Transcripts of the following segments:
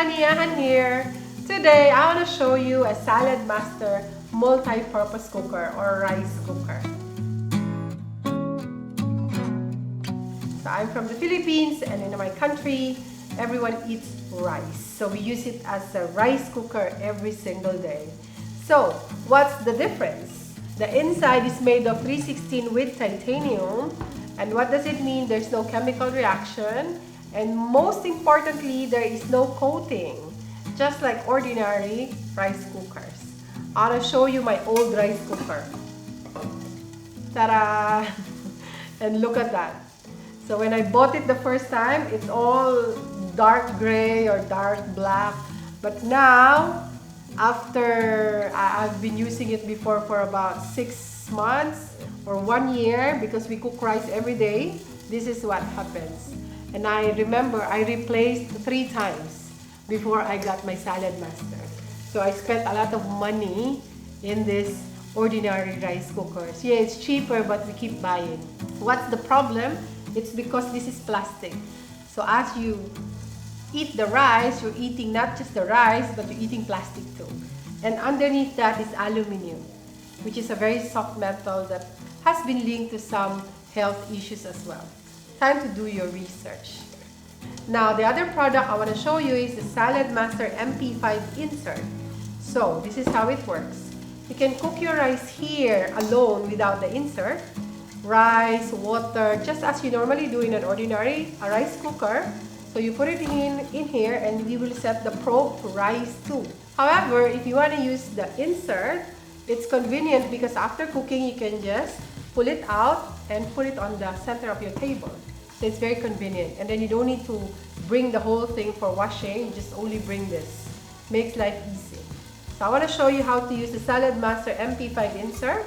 Aniyahan here. Today, I want to show you a Saladmaster multi-purpose cooker or rice cooker. So I'm from the Philippines, and in my country, everyone eats rice. So we use it as a rice cooker every single day. So what's the difference? The inside is made of 316 with titanium. And what does it mean? There's no chemical reaction. And most importantly, there is no coating, just like ordinary rice cookers. I'll show you my old rice cooker. Ta-da! And look at that. So when I bought it the first time, it's all dark gray or dark black. But now, after I've been using it before for about 6 months or 1 year, because we cook rice every day, this is what happens. And I remember I replaced 3 times before I got my Saladmaster. So I spent a lot of money in this ordinary rice cookers. Yeah, it's cheaper, but we keep buying. What's the problem? It's because this is plastic. So as you eat the rice, you're eating not just the rice, but you're eating plastic too. And underneath that is aluminum, which is a very soft metal that has been linked to some health issues as well. Time to do your research. Now, the other product I want to show you is the Saladmaster MP5 Insert. So, this is how it works. You can cook your rice here alone without the insert. Rice, water, just as you normally do in an ordinary rice cooker. So, you put it in here and we will set the probe to rise to. However, if you want to use the insert, it's convenient because after cooking, you can just pull it out and put it on the center of your table. So it's very convenient. And then you don't need to bring the whole thing for washing. You just only bring this. Makes life easy. So I want to show you how to use the Saladmaster MP5 Insert.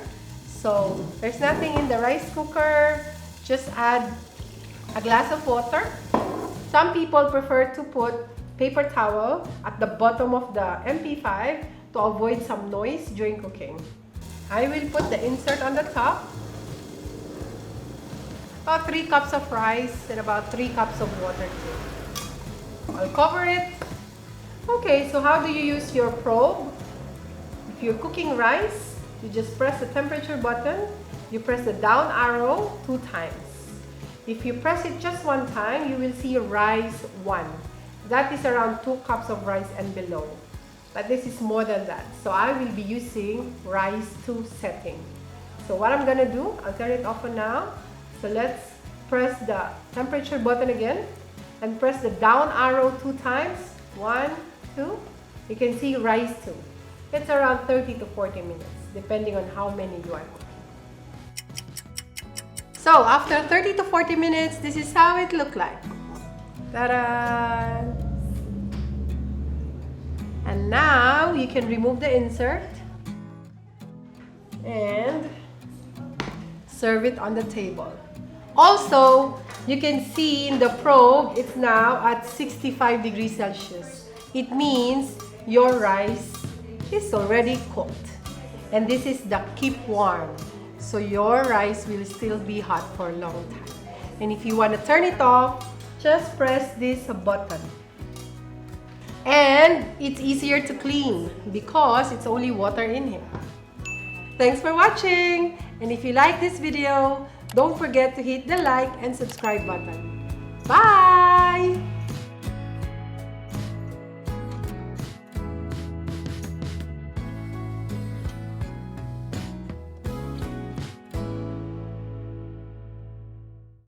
So there's nothing in the rice cooker. Just add a glass of water. Some people prefer to put paper towel at the bottom of the MP5 to avoid some noise during cooking. I will put the insert on the top. About 3 cups of rice and about 3 cups of water too. I'll cover it. Okay, so how do you use your probe? If you're cooking rice, you just press the temperature button. You press the down arrow 2 times. If you press it just 1 time, you will see rise 1. That is around 2 cups of rice and below. But this is more than that. So I will be using rise 2 setting. So what I'm gonna do, I'll turn it off for now. So let's press the temperature button again and press the down arrow 2 times. 1, 2. You can see rise 2. It's around 30 to 40 minutes, depending on how many you are cooking. So after 30 to 40 minutes, this is how it looked like. Ta-da! And now you can remove the insert and serve it on the table. Also, you can see in the probe, it's now at 65 degrees Celsius. It means your rice is already cooked. And this is the keep warm. So your rice will still be hot for a long time. And if you want to turn it off, just press this button. And it's easier to clean because it's only water in here. Thanks for watching! And if you like this video, don't forget to hit the like and subscribe button. Bye!